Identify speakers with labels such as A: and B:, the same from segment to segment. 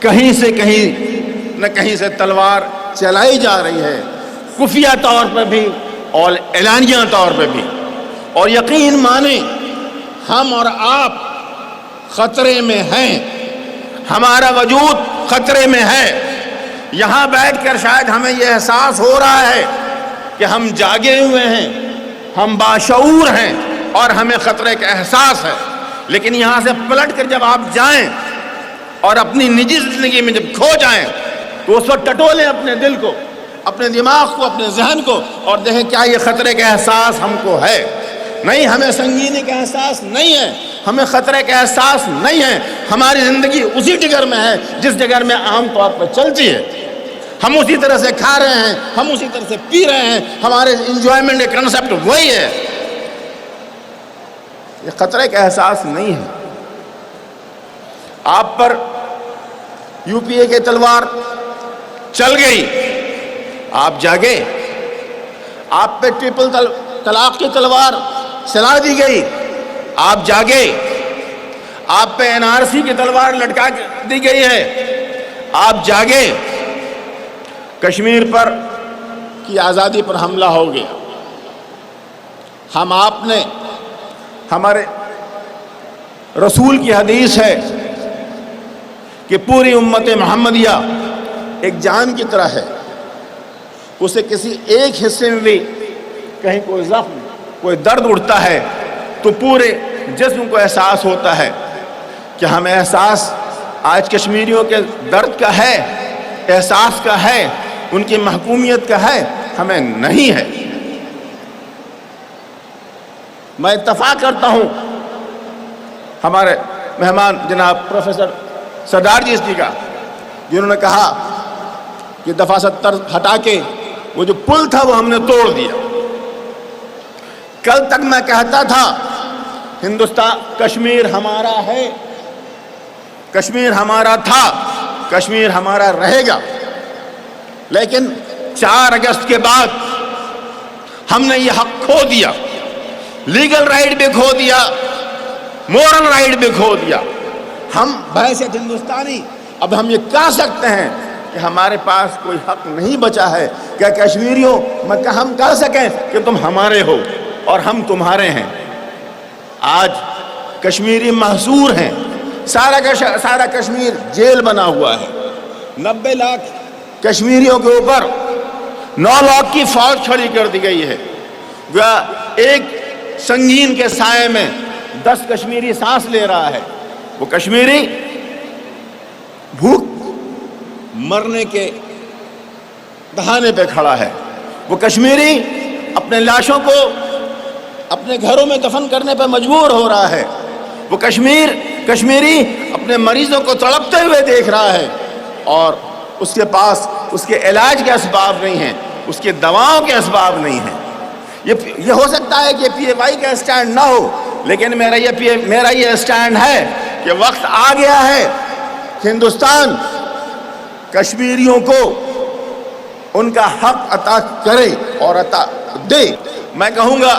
A: کہیں سے کہیں نہ کہیں سے تلوار چلائی جا رہی ہے، خفیہ طور پہ بھی اور اعلانیہ طور پہ بھی. اور یقین مانیں ہم اور آپ خطرے میں ہیں، ہمارا وجود خطرے میں ہے. یہاں بیٹھ کر شاید ہمیں یہ احساس ہو رہا ہے کہ ہم جاگے ہوئے ہیں، ہم باشعور ہیں اور ہمیں خطرے کا احساس ہے. لیکن یہاں سے پلٹ کر جب آپ جائیں اور اپنی نجی زندگی میں جب کھو جائیں تو اس وقت ٹٹولیں اپنے دل کو، اپنے دماغ کو، اپنے ذہن کو، اور دیکھیں کیا یہ خطرے کا احساس ہم کو ہے. نہیں، ہمیں سنگینی کا احساس نہیں ہے، ہمیں خطرے کا احساس نہیں ہے. ہماری زندگی اسی ڈگر میں ہے جس ڈگر میں عام طور پر چلتی ہے. ہم اسی طرح سے کھا رہے ہیں، ہم اسی طرح سے پی رہے ہیں، ہمارے انجوائمنٹ کا کنسپٹ وہی ہے. یہ خطرے کا احساس نہیں ہے. آپ پر یو پی اے کی تلوار چل گئی، آپ جاگے. آپ پہ ٹرپل طلاق کی تلوار چلا دی گئی، آپ جاگے. آپ پہ این آر سی کی تلوار لٹکا دی گئی ہے، آپ جاگے. کشمیر پر کی آزادی پر حملہ ہو گیا. ہم آپ نے، ہمارے رسول کی حدیث ہے کہ پوری امت محمدیہ ایک جان کی طرح ہے. اسے کسی ایک حصے میں بھی کہیں کوئی زخم، کوئی درد اٹھتا ہے تو پورے جسم کو احساس ہوتا ہے. کہ ہمیں احساس آج کشمیریوں کے درد کا ہے، احساس کا ہے، ان کی محکومیت کا ہے؟ ہمیں نہیں ہے. میں اتفاق کرتا ہوں ہمارے مہمان جناب پروفیسر سردار جی کا، جنہوں نے کہا کہ دفعہ 70 ہٹا کے وہ جو پل تھا وہ ہم نے توڑ دیا. کل تک میں کہتا تھا ہندوستان، کشمیر ہمارا ہے، کشمیر ہمارا تھا، کشمیر ہمارا رہے گا. لیکن 4 اگست کے بعد ہم نے یہ حق کھو دیا، لیگل رائٹ بھی کھو دیا، مورل رائٹ بھی کھو دیا. ہم بحیثیت ہندوستانی اب ہم یہ کہہ سکتے ہیں کہ ہمارے پاس کوئی حق نہیں بچا ہے. کیا کشمیریوں ہم کہہ سکیں کہ تم ہمارے ہو اور ہم تمہارے ہیں؟ آج کشمیری محصور ہیں، سارا کشمیر جیل بنا ہوا ہے. 90 لاکھ کشمیریوں کے اوپر 9 لاکھ کی فوج کھڑی کر دی گئی ہے. ایک سنگین کے سائے میں 10 کشمیری سانس لے رہا ہے. وہ کشمیری بھوک مرنے کے دہانے پہ کھڑا ہے. وہ کشمیری اپنے لاشوں کو اپنے گھروں میں دفن کرنے پہ مجبور ہو رہا ہے. وہ کشمیری اپنے مریضوں کو تڑپتے ہوئے دیکھ رہا ہے اور اس کے پاس اس کے علاج کے اسباب نہیں ہیں، اس کے دواؤں کے اسباب نہیں ہیں. یہ ہو سکتا ہے کہ پی اے وائی کا اسٹینڈ نہ ہو، لیکن میرا یہ اسٹینڈ ہے کہ وقت آ گیا ہے ہندوستان کشمیریوں کو ان کا حق عطا کرے اور عطا دے. میں کہوں گا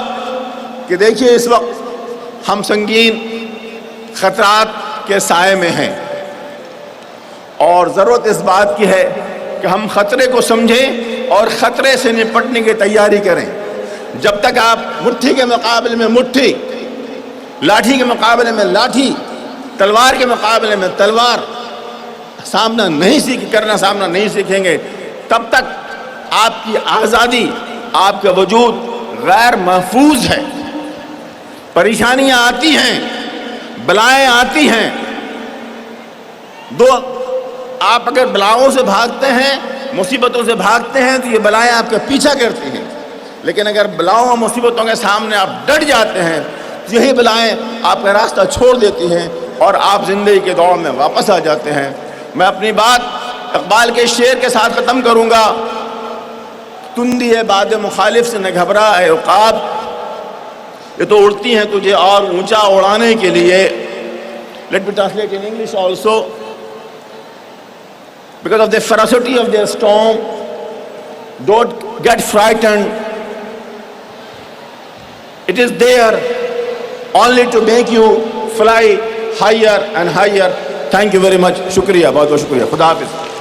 A: کہ دیکھیے اس وقت ہم سنگین خطرات کے سائے میں ہیں اور ضرورت اس بات کی ہے کہ ہم خطرے کو سمجھیں اور خطرے سے نپٹنے کی تیاری کریں. جب تک آپ مٹھی کے مقابلے میں مٹھی، لاٹھی کے مقابلے میں لاٹھی، تلوار کے مقابلے میں تلوار سامنا نہیں سیکھیں گے، تب تک آپ کی آزادی، آپ کا وجود غیر محفوظ ہے. پریشانیاں آتی ہیں، بلائیں آتی ہیں. آپ اگر بلاؤں سے بھاگتے ہیں، مصیبتوں سے بھاگتے ہیں تو یہ بلائیں آپ کا پیچھا کرتی ہیں. لیکن اگر بلاؤں اور مصیبتوں کے سامنے آپ ڈٹ جاتے ہیں تو یہی بلائیں آپ کا راستہ چھوڑ دیتی ہیں اور آپ زندگی کے دور میں واپس آ جاتے ہیں. میں اپنی بات اقبال کے شعر کے ساتھ ختم کروں گا. تندی ہے باد مخالف سے نہ گھبرا اے عقاب، یہ تو اڑتی ہیں تجھے اور اونچا اڑانے کے لیے. Let me translate in English also. Because of the ferocity of their storm, don't get frightened. It is there only to make you fly higher and higher. Thank you very much. شکریہ, بہت بہت شکریہ. خدا حافظ.